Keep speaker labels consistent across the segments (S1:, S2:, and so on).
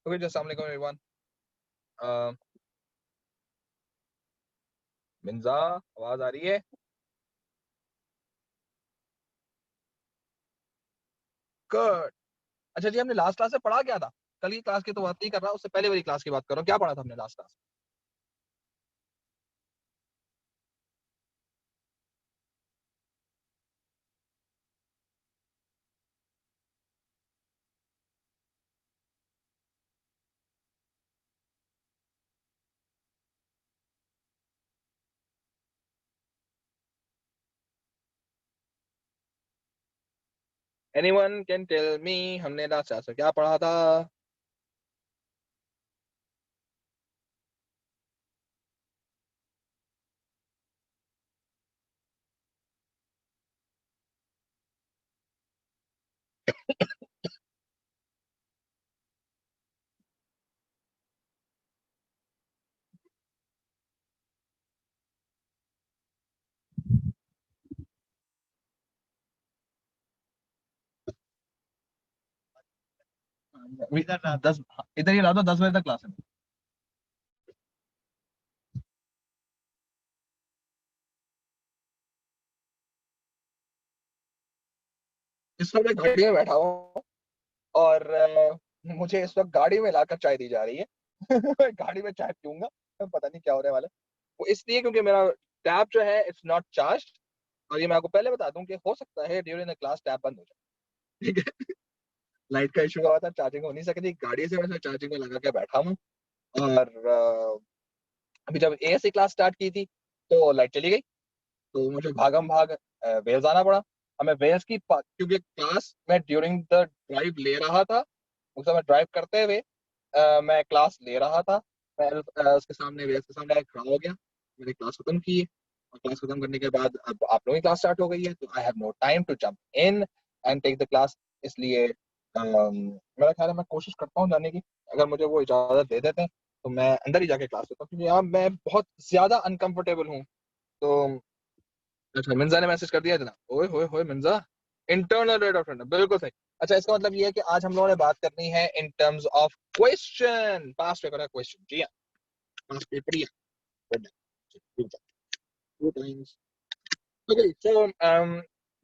S1: Okay जी, अस्सलाम वालेकुम everyone. मिंजा, आवाज आ रही है? गुड। अच्छा जी, हमने लास्ट क्लास में पढ़ा क्या था? कल की क्लास की तो बात नहीं कर रहा, उससे पहले वाली क्लास की बात कर रहा हूँ। क्या पढ़ा था हमने last class? Anyone can tell me, हमने लास्ट क्लास में क्या पढ़ा था? इधर 10, इधर ही ला दो, 10 बजे तक क्लास है। इस वक्त मैं गाड़ी में बैठा हूँ और मुझे इस वक्त गाड़ी में लाकर चाय दी जा रही है। मैं गाड़ी में चाय पीऊंगा, पता नहीं क्या होने वाला है। वो इसलिए क्योंकि मेरा टैब जो है इट्स नॉट चार्ज। और ये मैं आपको पहले बता दूं कि हो सकता है ड्यूरिंग द क्लास टैब बंद हो जाए। ठीक है। लाइट का इशू हुआ था, चार्जिंग हो नहीं सकती गाड़ी से, मैं चार्जिंग में लगा के बैठा हूँ। और अभी जब एएससी क्लास स्टार्ट की थी तो लाइट चली गई, तो मुझे भागम भाग वेल्स आना पड़ा। अब मैं वेल्स की क्योंकि क्लास मैं ड्यूरिंग द ड्राइव ले रहा था, उस समय ड्राइव करते हुए मैं क्लास ले रहा था। मैं उसके सामने वेल्स के सामने खड़ा हो गया, मैंने क्लास खत्म की। और क्लास खत्म करने के बाद अब आप लोगों की क्लास स्टार्ट हो गई है, तो I have no time to jump in and take the class. इसलिए मेरा ख्याल है मैं कोशिश करता हूँ जाने की। अगर मुझे वो इजाजत दे देते हैं तो मैं अंदर ही जाके क्लास लेता हूँ, क्योंकि यहाँ मैं बहुत ज्यादा अनकंफर्टेबल हूँ। तो अच्छा, मिर्जा ने मैसेज कर दिया जना, ओए होए होए Mirza, internal rate of return, बिल्कुल सही। अच्छा, इसका मतलब ये है कि आज हम लोगों ने बात करनी है इन terms of question, past paper का क्वेश्चन। जी हाँ, पास्ट पेपर ही है। Two times. Okay, so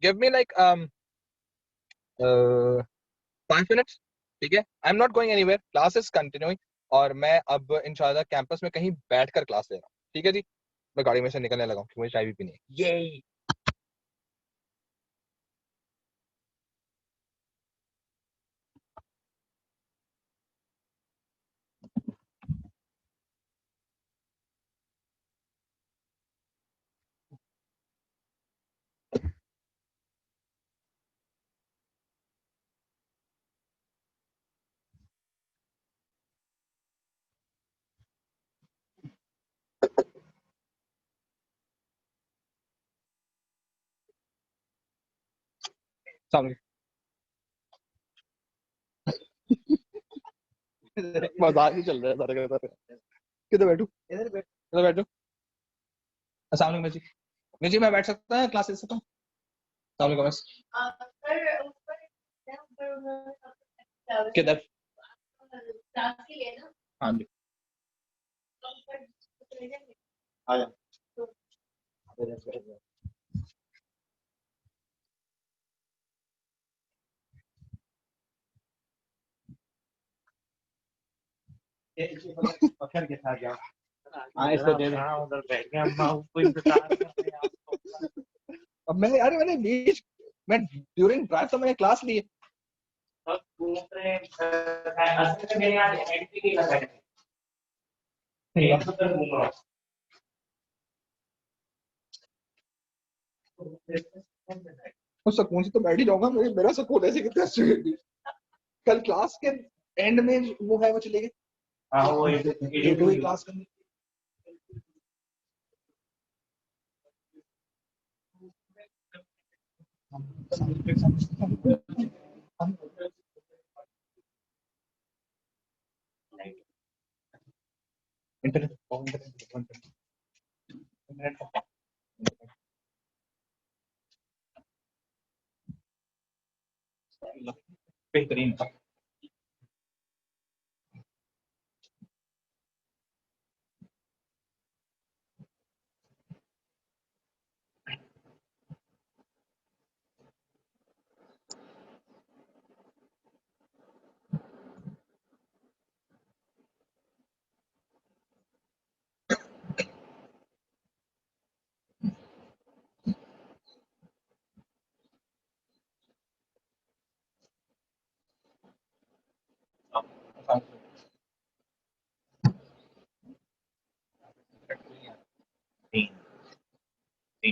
S1: give me like 5 minutes. ठीक है, I am not going anywhere, class is continuing. और मैं अब इंशाल्लाह कैंपस में कहीं बैठकर क्लास ले रहा हूँ। ठीक है जी, मैं गाड़ी में से निकलने लगा हूँ क्योंकि मुझे चाय भी पीनी है। ये सामने मजाक ही चल रहा है सारे का सारे। किधर बैठू? इधर बैठू। अस्सलाम वालेकुम जी। नहीं जी, मैं बैठ सकता है, क्लास ले सकता हूँ। अस्सलाम वालेकुम। किधर? हाँ जी, आ जा। पत्थर के साथ जाओ। हाँ, इसको दे दो। उधर बैठ गया, अम्मा उसको इंतजार कर रहे हैं आप। अब मैंने, अरे मैंने बीच मैं ड्यूरिंग ड्राइव तो मैंने क्लास ली है। अब दूसरे असल में मेरे यहाँ एंट्री नहीं लगा है। नहीं, अब तो कर दूंगा। तो सुकून से तो बैठ ही जाऊंगा, मुझे मेरा सुकून ऐसे कितने अच्छे। कल क्लास के एंड में वो है, वो चलेगी। हाँ, वो एडिट हुई क्लास करनी। इंटरनेट बेहतरीन।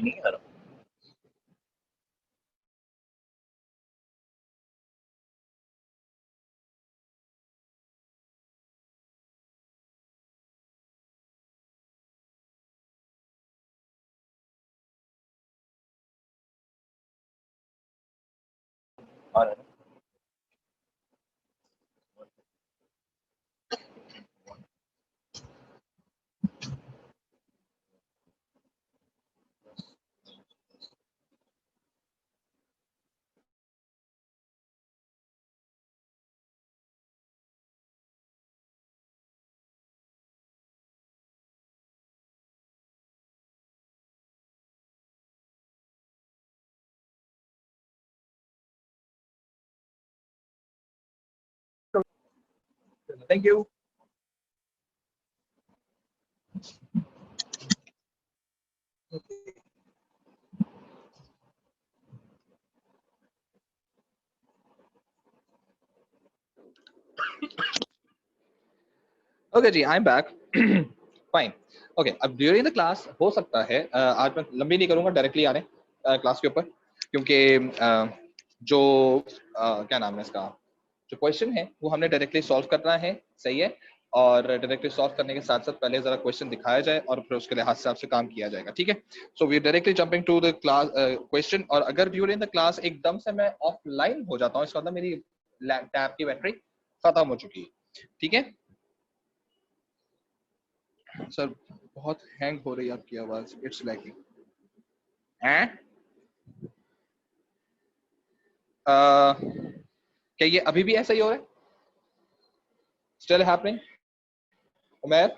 S1: नहीं आ रहा। आ रहा है। Thank you. Okay ji, I am back. Fine. Okay, अब ड्यूरिंग द क्लास हो सकता है आज मैं लंबी नहीं करूंगा, डायरेक्टली आ रहे क्लास के ऊपर, क्योंकि जो क्या नाम है इसका, जो क्वेश्चन है वो हमने डायरेक्टली सॉल्व करना है, सही है। और डायरेक्टली सॉल्व करने के साथ साथ पहले जरा क्वेश्चन दिखाया जाए और फिर उसके लिहाज से आपसे काम किया जाएगा, ठीक है। So we directly jumping to the class question. और अगर ड्यूरिंग द क्लास एकदम से मैं ऑफलाइन हो जाता हूँ, इसका मतलब मेरी लैपटॉप की बैटरी खत्म हो चुकी है, ठीक है। सर बहुत हैंग हो रही है आपकी आवाज, इट्स लैगिंग हैं। क्या ये अभी भी ऐसा ही हो रहा है? Still happening? उमैर,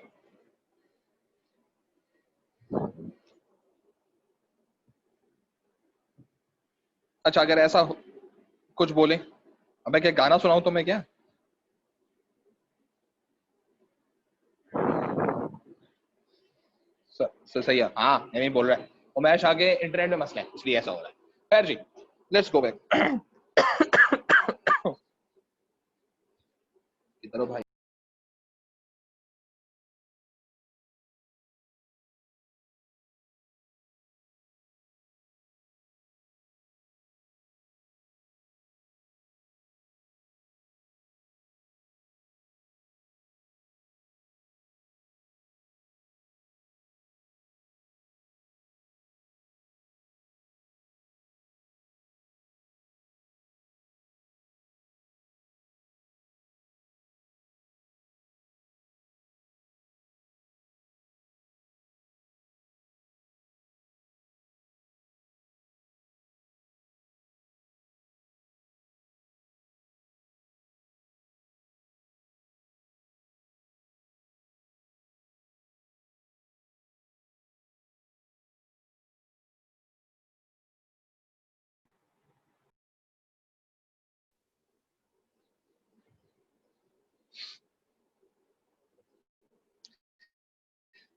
S1: अच्छा अगर ऐसा कुछ बोले, अब मैं क्या गाना सुनाऊं तो मैं क्या? सही है, हाँ नहीं बोल रहा है उमेश, आगे इंटरनेट में मसला है इसलिए ऐसा हो रहा है। खैर जी, लेट्स गो बैक। इधर भाई।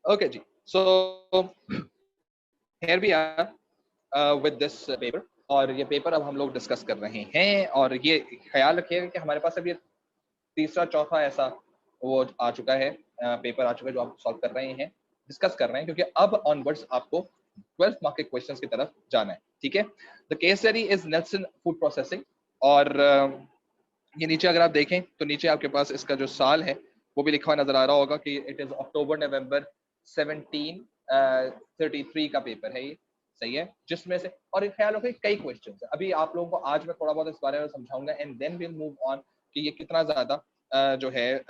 S1: Okay ji, so here we are with this paper. और ये पेपर अब हम लोग डिस्कस कर रहे हैं, और ये ख्याल रखिएगा कि हमारे पास अभी तीसरा चौथा ऐसा वो आ चुका है, पेपर आ चुका है जो आप सॉल्व कर रहे हैं, डिस्कस कर रहे हैं, क्योंकि अब ऑनवर्ड्स आपको 12 मार्क के क्वेश्चंस की तरफ जाना है, ठीक है। The case study is Nelson food processing. और ये नीचे अगर आप देखें तो नीचे आपके पास इसका जो साल है वो भी लिखा हुआ नजर आ रहा होगा कि इट इज अक्टूबर नवंबर 1733 का पेपर है ये, सही है। जिसमें से, और ख्याल रखो कई क्वेश्चन है, अभी आप लोगों को आज मैं थोड़ा बहुत इस बारे में समझाऊंगा, and then will move on कि ये कितना ज्यादा जो है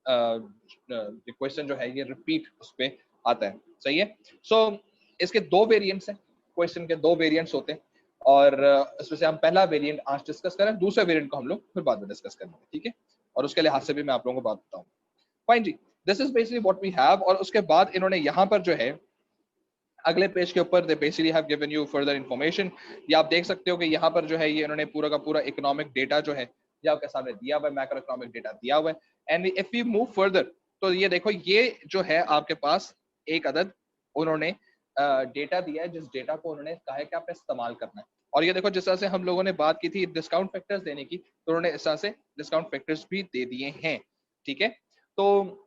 S1: क्वेश्चन जो है ये रिपीट उस पर आता है, सही है। सो इसके दो वेरिएंट्स हैं, क्वेश्चन के दो वेरिएंट्स होते हैं, और इसमें से हम पहला वेरिएंट आज डिस्कस करें, दूसरे वेरिएंट को हम लोग फिर बाद में डिस्कस करेंगे, ठीक है। और उसके लिहाज से भी मैं आप लोगों को बात बताऊंगा। Fine ji, this is basically what we have. और उसके बाद इन्होंने यहाँ पर जो है अगले पेज के ऊपर they basically have given you further information. ये आप देख सकते हो कि यहाँ पर जो है ये इन्होंने पूरा का पूरा इकोनॉमिक डेटा जो है ये आपके सामने दिया हुआ है, मैक्रो इकोनॉमिक डेटा दिया हुआ है। And if we move further तो ये देखो, ये जो है आपके पास एक अदद उन्होंने डेटा दिया है, जिस डेटा को उन्होंने कहा है कि आपने इस्तेमाल करना है। और ये देखो, जिस तरह से हम लोगों ने बात की थी डिस्काउंट फैक्टर्स देने की, तो उन्होंने इस तरह से डिस्काउंट फैक्टर्स भी दे दिए हैं, ठीक है। तो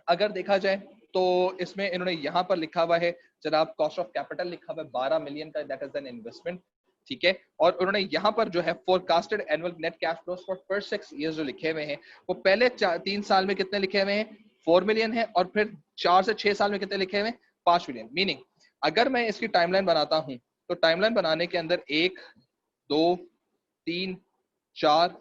S1: अगर देखा जाए तो इसमें इन्होंने यहाँ पर लिखा हुआ है जनाब कॉस्ट ऑफ कैपिटल लिखा हुआ है 12 मिलियन का, दैट इज एन इन्वेस्टमेंट, ठीक है। और उन्होंने यहाँ पर जो है forecasted annual net cash flows for first 6 years जो लिखे हुए हैं वो पहले 3 साल में कितने लिखे हुए हैं, 4 मिलियन है, और फिर 4 से 6 साल में कितने लिखे हुए हैं, 5 मिलियन। मीनिंग अगर मैं इसकी टाइमलाइन बनाता हूं तो टाइमलाइन बनाने के अंदर 1 2 3 4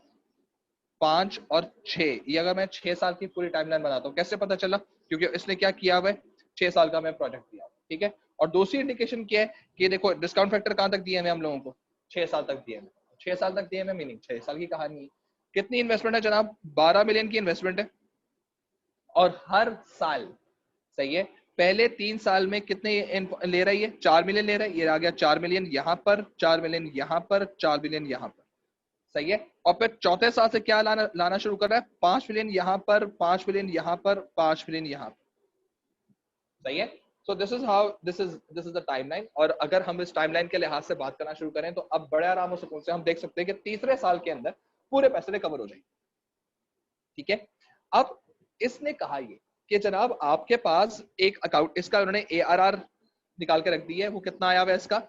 S1: 5 और 6, ये अगर मैं 6 साल की पूरी टाइमलाइन बनाता हूँ, कैसे पता चला, क्योंकि इसने क्या किया हुआ है, 6 साल का मैं प्रोजेक्ट दिया, ठीक है। और दूसरी इंडिकेशन क्या है कि देखो डिस्काउंट फैक्टर कहां तक दिए हैं हम लोगों को, 6 साल तक दिए हैं, 6 साल तक दिए हैं, मीनिंग 6 साल की कहानी है। कितनी इन्वेस्टमेंट है जनाब, 12 मिलियन की इन्वेस्टमेंट है, और हर साल, सही है, पहले 3 साल में कितने ले रही है, 4 मिलियन ले रहा है, ये आ गया 4 मिलियन यहाँ पर, 4 मिलियन यहाँ पर, 4 मिलियन यहाँ पर, सही है। और फिर चौथे साल से क्या लाना शुरू कर रहा है, 5 मिलियन यहाँ पर, 5 मिलियन यहाँ पर, 5 मिलियन यहाँ पर, सही है। So this is how this is the timeline. और अगर हम इस टाइमलाइन के लिहाज से बात करना शुरू करें तो अब बड़े आराम और सुकून से हम देख सकते हैं कि तीसरे साल के अंदर पूरे पैसे रिकवर हो जाएंगे, ठीक है। अब इसने कहा ये कि जनाब आपके पास एक अकाउंट, इसका उन्होंने ARR निकाल के रख दी है, वो कितना आया हुआ है इसका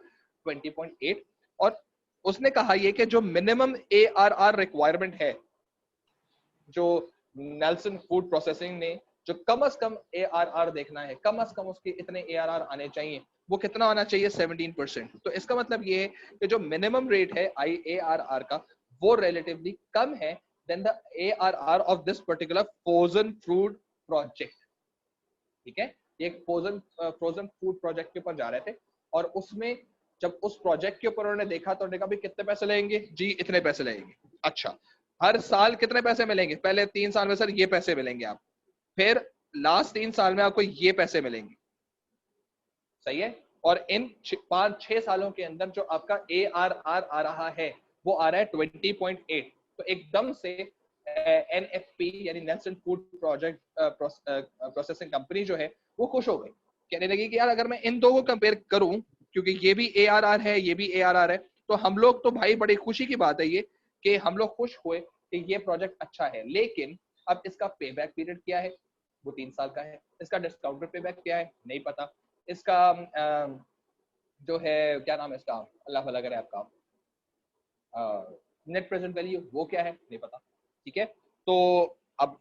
S1: 20.8, और उसने कहा ये कि जो मिनिमम ARR रिक्वायरमेंट है, जो नेल्सन फूड प्रोसेसिंग ने जो कम से कम ARR देखना है, कम से कम उसके इतने ARR आने चाहिए, वो कितना आना चाहिए 17%। तो इसका मतलब ये है कि जो मिनिमम रेट है ARR का वो रिलेटिवली कम है than the ARR of this particular frozen food project, ठीक है। ये एक फ्रोजन फूड प्रोजेक्ट के ऊपर जा रहे थे, और उसमें जब उस प्रोजेक्ट के ऊपर उन्होंने देखा तो उन्होंने कहा भी कितने पैसे लेंगे जी, इतने पैसे लेंगे। अच्छा, हर साल कितने पैसे मिलेंगे, पहले 3 साल में सर ये पैसे मिलेंगे आप, फिर लास्ट 3 साल में आपको ये पैसे मिलेंगे, सही है। और इन 5-6 सालों के अंदर जो आपका ARR आ रहा है वो आ रहा है 20.8। तो एकदम से NFP यानी Nelson food project processing company जो है वो खुश हो गई, कहने लगी कि यार अगर मैं इन दो को कंपेयर करूं, क्योंकि ये भी ARR है ये भी ARR है, तो हम लोग तो भाई बड़ी खुशी की बात है ये कि हम लोग खुश हुए कि ये प्रोजेक्ट अच्छा है। लेकिन अब इसका पे बैक पीरियड क्या है, वो 3 साल का है। इसका डिस्काउंटेड पे बैक क्या है, नहीं पता। इसका जो है क्या नाम है इसका, अल्लाह भला करे आपका, नेट प्रेजेंट वैल्यू वो क्या है, नहीं पता, ठीक है। तो अब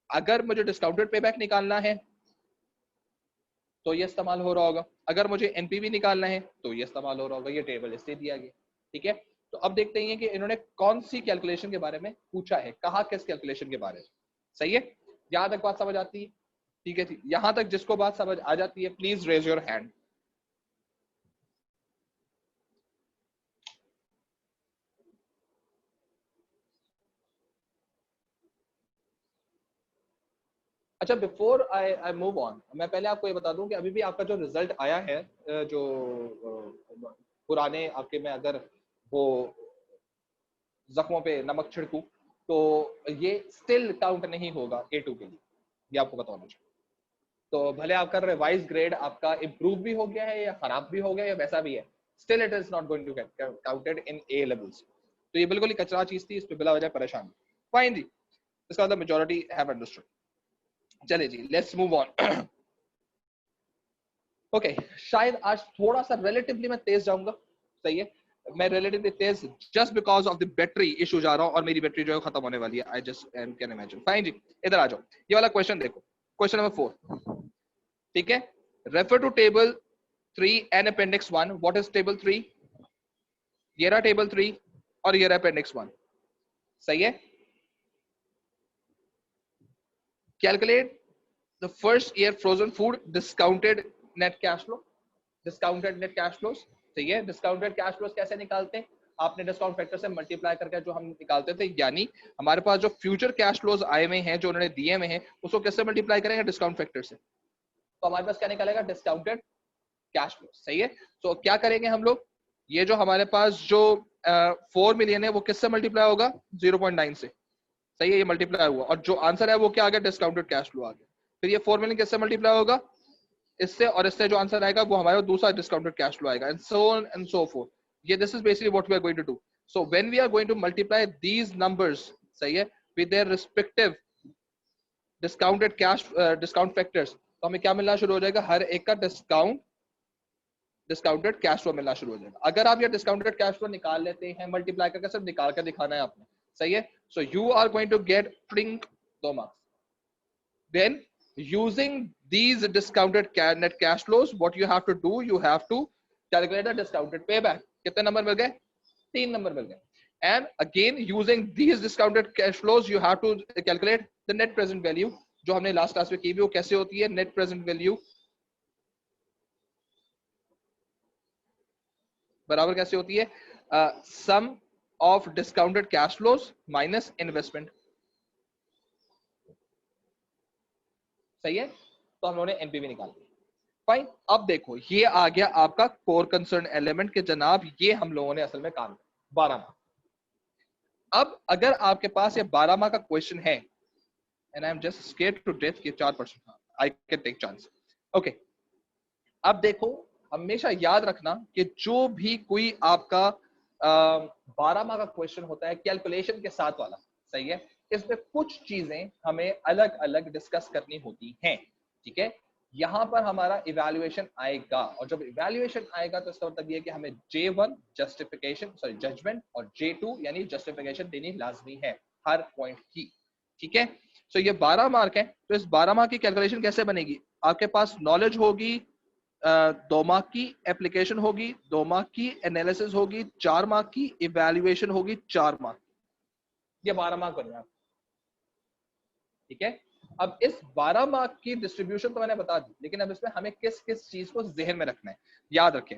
S1: अगर मुझे डिस्काउंटेड पे बैक निकालना है तो ये इस्तेमाल हो रहा होगा, अगर मुझे NPV निकालना है तो ये इस्तेमाल हो रहा होगा, ये टेबल इससे दिया गया, ठीक है। तो अब देखते हैं कि इन्होंने कौन सी कैलकुलेशन के बारे में पूछा है, कहा किस कैलकुलेशन के बारे में, सही है। यहां तक बात समझ आती है, ठीक है। यहां तक जिसको बात समझ आ जाती है प्लीज रेज योर हैंड। अच्छा, बिफोर आई मूव ऑन, मैं पहले आपको ये बता दूं कि अभी भी आपका जो रिजल्ट आया है, जो पुराने आपके में अगर वो जख्मों पे नमक छिड़कूं तो ये स्टिल काउंट नहीं होगा A2 के लिए, ये आपको बताना चाहिए। तो भले आपका रिवाइज ग्रेड आपका इम्प्रूव भी हो गया है या खराब भी हो गया या वैसा भी है, still it is not going to get counted in A levels. तो ये बिल्कुल ही कचरा चीज थी, इस पे बिला वजह परेशान। फाइन जी, इसका मतलब मेजॉरिटी हैव अंडरस्टूड। चले जी, लेट्स मूव ऑन। ओके, शायद आज थोड़ा सा रिलेटिवली मैं तेज जाऊंगा, सही है। मैं relatively Tej just because of the battery issue जा रहा हूं, और मेरी बैटरी जो है खत्म होने वाली है, I just can imagine. Fine ji, इधर आ जाओ, ये वाला क्वेश्चन देखो, क्वेश्चन नंबर 4, ठीक है। Refer to table 3 and appendix 1। What is table 3? ये रहा टेबल 3 और ये रहा अपेंडिक्स 1, सही है। Calculate the first year frozen food discounted net cash flow. Discounted net cash flows, सही है। डिस्काउंटेड कैश फ्लोज कैसे निकालते हैं, आपने डिस्काउंट फैक्टर से मल्टीप्लाई करके जो हम निकालते थे, यानी हमारे पास जो फ्यूचर कैश फ्लोज आए हुए हैं जो उन्होंने दिए हुए हैं उसको कैसे मल्टीप्लाई करेंगे, डिस्काउंट फैक्टर से। तो हमारे पास क्या निकलेगा, डिस्काउंटेड कैश फ्लो, सही है। तो क्या करेंगे हम लोग, ये जो हमारे पास जो 4 मिलियन है वो किससे मल्टीप्लाई होगा, 0.9 से, सही है। ये मल्टीप्लाई हुआ और जो आंसर है वो क्या आ गया, डिस्काउंटेड कैश फ्लो आ गया। फिर ये 4 मिलियन किससे मल्टीप्लाई होगा, इससे, और इससे जो आंसर आएगा वो हमारा दूसरा डिस्काउंटेड कैश फ्लो आएगा, and so on and so forth. ये this is basically what we are going to do. So when we are going to multiply these numbers, सही है, with their respective discounted cash discount factors, तो हमें क्या मिलना शुरू हो जाएगा, हर एक का डिस्काउंट डिस्काउंटेड कैश फ्लो मिलना शुरू हो जाएगा। अगर आप ये डिस्काउंटेड कैश फ्लो निकाल लेते हैं मल्टीप्लाई करके, सिर्फ निकाल कर दिखाना है आपने, सही है। So you are going to get ट्रिंक 2 marks. Then using these discounted net cash flows, what you have to do, you have to calculate the discounted payback. कितने नंबर मिल गए? 3 नंबर मिल गए। And again using these discounted cash flows, you have to calculate the net present value, जो हमने last class में की भी, वो कैसे होती है? नेट प्रेजेंट वैल्यू बराबर कैसे होती है? Sum of discounted cash flows minus investment, सही है। तो हम लोगों ने एनपीवी निकाल लिया। फाइन, अब देखो ये आ गया आपका कोर कंसर्न एलिमेंट के जनाब, ये हम लोगों ने असल में काम किया 12 माह। अब अगर आपके पास ये 12 माह का क्वेश्चन है, and I am just scared to death कि 4% I can take chance. Okay, अब देखो हमेशा याद रखना कि जो भी कोई आपका 12 माह का क्वेश्चन होता है कैलकुलेशन के साथ वाला, सही है, इसमें कुछ चीजें हमें अलग अलग डिस्कस करनी होती हैं, ठीक है। यहां पर हमारा इवैल्यूएशन आएगा, और जब इवैल्यूएशन आएगा तो इसका मतलब ये कि हमें J1 जस्टिफिकेशन सॉरी जजमेंट और J2 यानी जस्टिफिकेशन देनी लाजमी है हर पॉइंट की, ठीक है। सो ये 12 मार्क है, तो इस 12 मार्क की कैलकुलेशन कैसे बनेगी? आपके पास नॉलेज होगी 2 मार्क की, एप्लीकेशन होगी 2 मार्क की, एनालिसिस होगी 4 मार्क की, इवैल्यूएशन होगी 4 मार्क, ये 12 मार्क बनेगा, ठीक है। अब इस 12 मार्क की डिस्ट्रीब्यूशन तो मैंने बता दी, लेकिन अब इसमें हमें किस किस चीज को जहन में रखना है, याद रखें।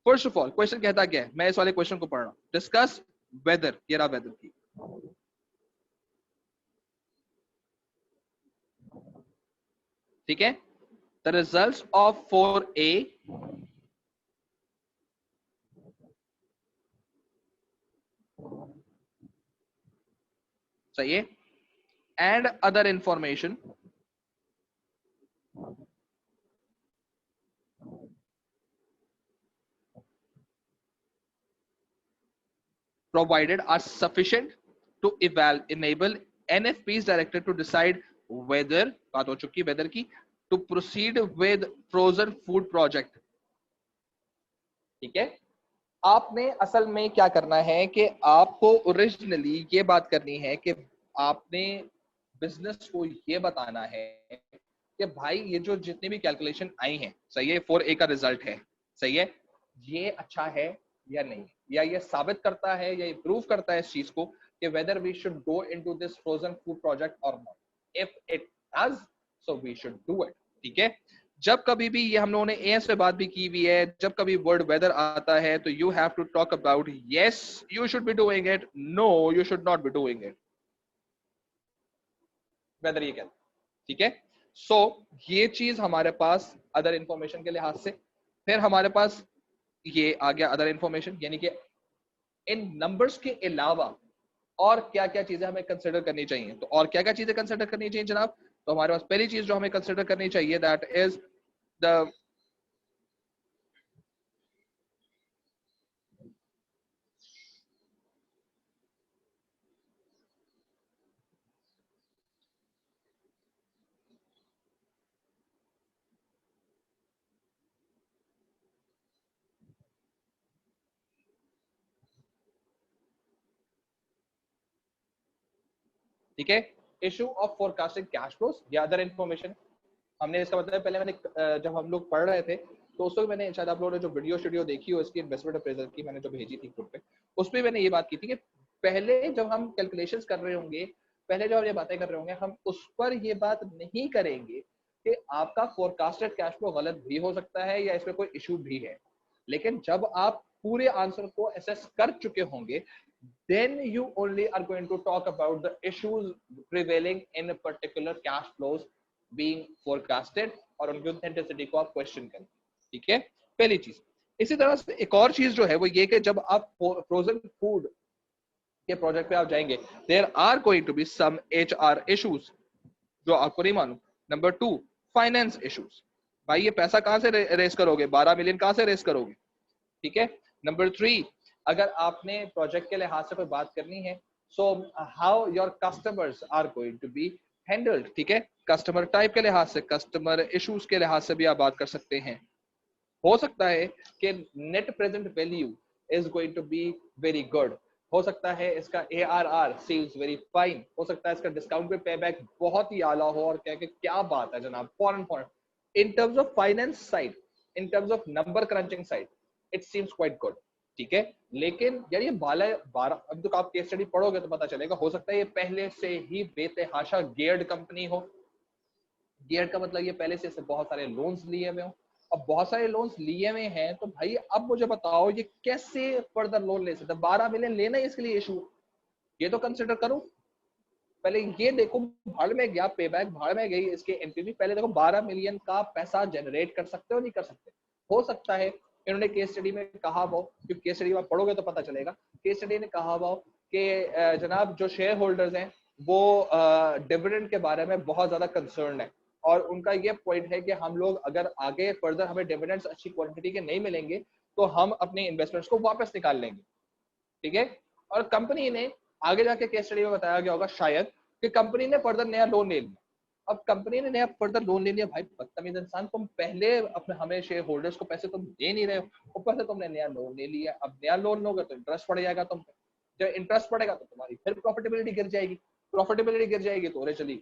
S1: फर्स्ट ऑफ ऑल क्वेश्चन कहता क्या है, मैं इस वाले क्वेश्चन को पढ़ रहा हूं, डिस्कस वेदर, ये रहा वेदर की, ठीक है। द रिजल्ट्स ऑफ 4A सही है, and other information provided are sufficient to enable NFPs directed to decide whether, बात हो चुकी वेदर की, to proceed with frozen food project, ठीक है। आपने असल में क्या करना है कि आपको ओरिजिनली ये बात करनी है कि आपने बिजनेस को ये बताना है कि भाई ये जो जितनी भी कैलकुलेशन आई हैं, सही है, 4A का रिजल्ट है, सही है, ये अच्छा है या नहीं, या ये साबित करता है या ये प्रूव करता है इस चीज को कि whether we should go into this frozen food project और not. If it does so we should do it, ठीक है। जब कभी भी ये हम लोगों ने एएस पे बात भी की हुई है, जब कभी वर्ड वेदर आता है तो you have to talk about yes you should be doing it, no you should not be doing it, whether ये कहता है, ठीक है। सो ये चीज हमारे पास अदर इंफॉर्मेशन के लिहाज से। फिर हमारे पास ये आ गया अदर इंफॉर्मेशन, यानी कि इन नंबर्स के अलावा और क्या क्या चीजें हमें कंसिडर करनी चाहिए। तो और क्या क्या चीजें कंसिडर करनी चाहिए जनाब? तो हमारे पास पहली चीज जो हमें कंसिडर करनी चाहिए दैट इज द ठीक है, issue of forecasting cash flows या अदर इंफॉर्मेशन। हमने इसका मतलब पहले मैंने जब हम लोग पढ़ रहे थे तो उस वक्त मैंने शायद आप लोगों ने जो वीडियो देखी हो इसकी इन्वेस्टमेंट अप्रेजल की, मैंने जो भेजी थी ग्रुप पे, उसमें मैंने ये बात की थी कि पहले जब हम कैलकुलेशंस कर रहे होंगे, पहले जब हम ये बातें कर रहे होंगे, हम उस पर ये बात नहीं करेंगे कि आपका फोरकास्टेड कैश फ्लो गलत भी हो सकता है या इसमें कोई इशू भी है। लेकिन जब आप पूरे आंसर को असेस कर चुके होंगे, then you only are going to talk about the issues prevailing in a particular cash flows being forecasted और उनकी ऑथेंटिसिटी को आप क्वेश्चन करें, ठीक है, पहली चीज। इसी तरह से एक और चीज जो है वो ये कि जब आप फ्रोजन फूड के प्रोजेक्ट पे आप जाएंगे, there are going to be some HR issues जो आपको नहीं मालूम। नंबर 2, फाइनेंस इश्यूज, भाई ये पैसा कहां से रेस करोगे, 12 मिलियन कहां से रेस करोगे, ठीक है। नंबर 3, अगर आपने प्रोजेक्ट के लिहाज से कोई बात करनी है, so how your customers are going to be handled, ठीक है, कस्टमर टाइप के लिहाज से, कस्टमर इश्यूज के लिहाज से भी आप बात कर सकते हैं, हो सकता है कि net present value is going to be very good, हो सकता है इसका ARR सेल्स वेरी फाइन, हो सकता है इसका डिस्काउंट पे पे बैक बहुत ही आला हो, और कह के क्या बात है जनाब, फॉरन फॉरन in terms of finance side, in terms of number crunching side, it seems quite good, ठीक है। लेकिन यार ये 12 अब तो आप केस स्टडी पढ़ोगे तो पता चलेगा, हो सकता है ये पहले से ही बेतहाशा गियर्ड कंपनी हो। गियर्ड का मतलब ये पहले से बहुत सारे लोन्स लिए हुए हो, अब बहुत सारे लोन्स लिए हुए हैं, तो भाई अब मुझे बताओ ये कैसे फर्दर लोन ले सकते, 12 मिलियन लेना है इसके लिए इशू, ये तो कंसिडर करो। पहले ये देखो, भाड़ में गया पे बैक, भाड़ में गई इसके एनपीवी, पहले देखो 12 मिलियन का पैसा जनरेट कर सकते हो नहीं कर सकते। हो सकता है इन्होंने केस स्टडी में कहा वो, क्योंकि केस स्टडी में पढ़ोगे तो पता चलेगा, केस स्टडी ने कहा वो कि जनाब जो शेयर होल्डर्स हैं वो डिविडेंड के बारे में बहुत ज्यादा कंसर्न है, और उनका ये पॉइंट है कि हम लोग अगर आगे फर्दर हमें डिविडेंड्स अच्छी क्वांटिटी के नहीं मिलेंगे तो हम अपने इन्वेस्टमेंट्स को वापस निकाल लेंगे, ठीक है। और कंपनी ने आगे जाके केस स्टडी में बताया गया होगा शायद कि कंपनी ने फर्दर नया लोन ले लिया। अब कंपनी ने नया फर्दर लोन ले लिया, भाई बदतमीज इंसान, तुम पहले अपने हमें शेयर होल्डर्स को पैसे तुम दे नहीं रहे हो, ऊपर से तुमने नया लोन ले लिया, अब नया लोन लोगे तो इंटरेस्ट पड़ जाएगा तुम पे, जब इंटरेस्ट पड़ेगा तो तुम्हारी फिर प्रॉफिटेबिलिटी गिर जाएगी, प्रॉफिटेबिलिटी गिर जाएगी तो अरे चली,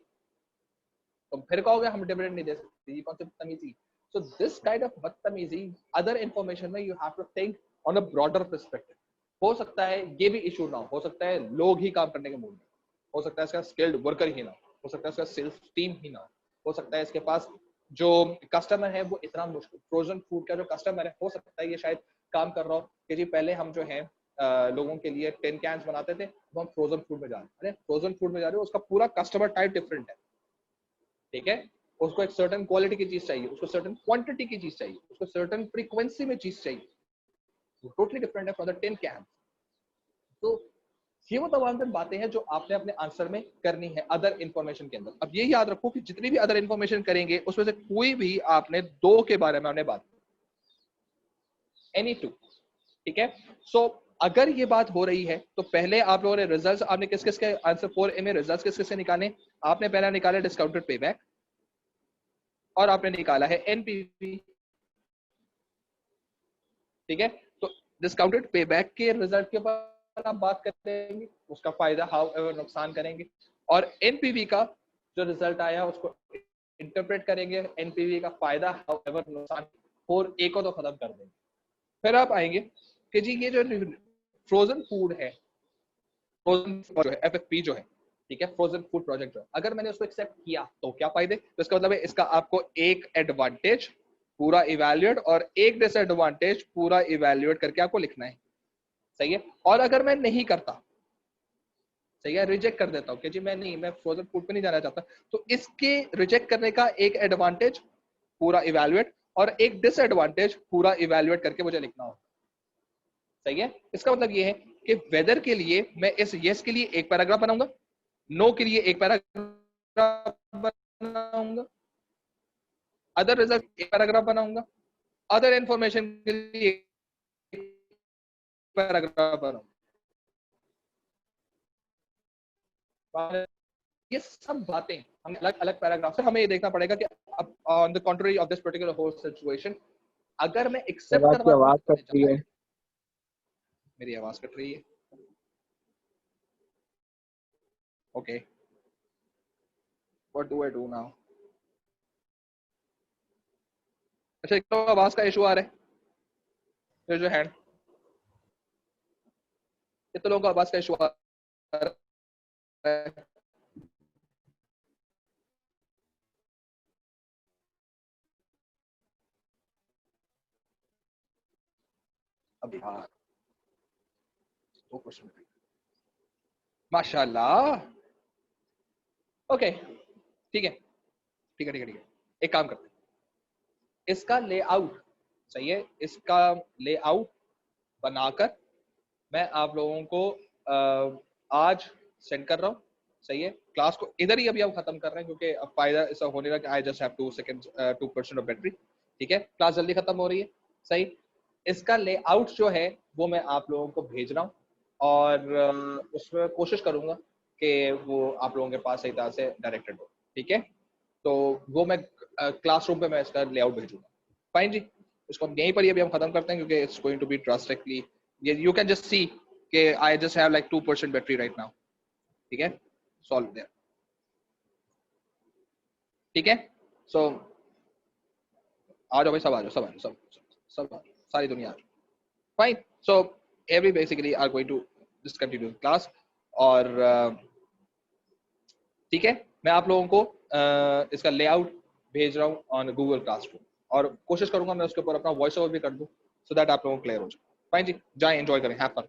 S1: तुम फिर कहोगे हम डिविडेंड नहीं दे सकते, ये कौन सी बदतमीजी। सो दिस काइंड ऑफ बदतमीजी अदर इन्फॉर्मेशन में you have to think on a broader perspective. हो सकता है ये भी इशू ना हो सकता है लोग ही काम करने के मूड में, हो सकता है इसका स्किल्ड वर्कर ही ना हो सकता है इसका सेल्स टीम ही ना हो सकता है इसके पास जो कस्टमर है वो इतना मुश्किल, फ्रोजन फूड का जो कस्टमर है हो सकता है ये शायद काम कर रहा हो कि जी पहले हम जो है लोगों के लिए 10 कैंस बनाते थे, अब हम फ्रोजन फूड में जा रहे हैं, अरे फ्रोजन फूड में जा रहे हो, उसका पूरा कस्टमर टाइप डिफरेंट है, ठीक है। उसको एक सर्टेन क्वालिटी की चीज चाहिए, उसको सर्टेन क्वांटिटी की चीज चाहिए, उसको सर्टेन फ्रीक्वेंसी में चीज चाहिए, टोटली डिफरेंट है फॉर द 10 कैंस। तो ये वो तमाम बातें हैं जो आपने अपने आंसर में करनी है अदर इंफॉर्मेशन के अंदर। अब ये याद रखो कि जितनी भी अदर इंफॉर्मेशन करेंगे उसमें से कोई भी आपने दो के बारे में आपने बात, एनी टू, ठीक है। सो अगर ये बात हो रही है तो पहले आप लोगों ने रिजल्ट्स, आपने किस किस के आंसर 4A में रिजल्ट्स किस किस से निकाले, आपने पहला निकाला डिस्काउंटेड पेबैक और आपने निकाला है एनपीवी, ठीक है। तो डिस्काउंटेड पेबैक के रिजल्ट के ऊपर आप बात करेंगे, उसका फायदा हाउ एवर नुकसान करेंगे, और एनपीवी का जो रिजल्ट आया उसको इंटरप्रेट करेंगे, एनपीवी का फायदा हाउ एवर नुकसान, और एक को तो खत्म कर देंगे। फिर आप आएंगे कि जी ये जो फ्रोजन फूड है, फ्रोजन जो है एफएफपी जो है, ठीक है, फ्रोजन फूड प्रोजेक्ट जो है, अगर मैंने उसको एक्सेप्ट किया तो क्या फायदे, तो इसका मतलब है इसका आपको एक एडवांटेज पूरा इवैल्यूएट और एक डिसएडवांटेज पूरा इवैल्यूएट करके आपको लिखना है, सही है। और अगर मैं नहीं करता, सही है, रिजेक्ट कर देता हूँ कि जी मैं फ्रोजन फूड पे नहीं जाना चाहता, तो इसके रिजेक्ट करने का एक एडवांटेज पूरा इवैल्यूएट और एक डिसएडवांटेज पूरा इवैल्यूएट करके मुझे लिखना होगा, सही है। इसका मतलब ये है कि वेदर के लिए मैं इस यस के लिए एक पैराग्राफ बनाऊंगा, नो के लिए एक पैराग्राफ बनाऊंगा, अदर रिजल्ट एक पैराग्राफ बनाऊंगा, अदर इंफॉर्मेशन के लिए एक पैराग्राफ बनाऊंगा। ये सब बातें हम अलग अलग पैराग्राफ से, हमें ये देखना पड़ेगा कि on the contrary of this particular whole situation अगर मैं
S2: सर
S1: एक्सेप्ट
S2: आपकी
S1: करवाता हूँ
S2: आवाज
S1: तो
S2: कट रही है।
S1: मेरी आवाज कट रही है, okay, what do I do now. अच्छा एक तो आवाज का इशू आ रहा है, जो हैंड, कितने लोगों को आवाज का इशू आ रहा है, अभी हाँ, 2% माशाल्लाह, ओके, ठीक है ठीक है ठीक है ठीक है। एक काम करते हैं, इसका लेआउट, सही है, इसका लेआउट बनाकर मैं आप लोगों को आज सेंड कर रहा हूँ, सही है। क्लास को इधर ही अभी हम खत्म कर रहे हैं क्योंकि अब फायदा ऐसा होने लगा, आई just have 2 second 2% of battery, ठीक है, क्लास जल्दी खत्म हो रही है, सही। इसका लेआउट जो है वो मैं आप लोगों को भेज रहा हूँ, और उसमें कोशिश करूंगा कि वो आप लोगों के पास सही तरह से डायरेक्टेड हो, ठीक है। तो वो मैं क्लासरूम पे मैं इसका लेआउट भेजूंगा, फाइन जी। इसको हम यहीं पर ही अभी हम खत्म करते हैं क्योंकि it's going to be drastically, you can just see कि I just have like 2% battery right now, ठीक है, सॉल्व देयर, ठीक है। सो आ जाओ भाई, सब आ जाओ, सब आ जाओ, सब आ जाओ, सारी दुनिया आ जाओ, fine. So every basically are going to discontinue class, और ठीक है, मैं आप लोगों को इसका लेआउट भेज रहा हूँ ऑन गूगल क्लासरूम, और कोशिश करूंगा मैं उसके ऊपर अपना वॉइस ओवर भी कर दूं, सो दैट आप लोगों को क्लियर हो जाए। फाइन जी, जाए एंजॉय करें, हैव फन।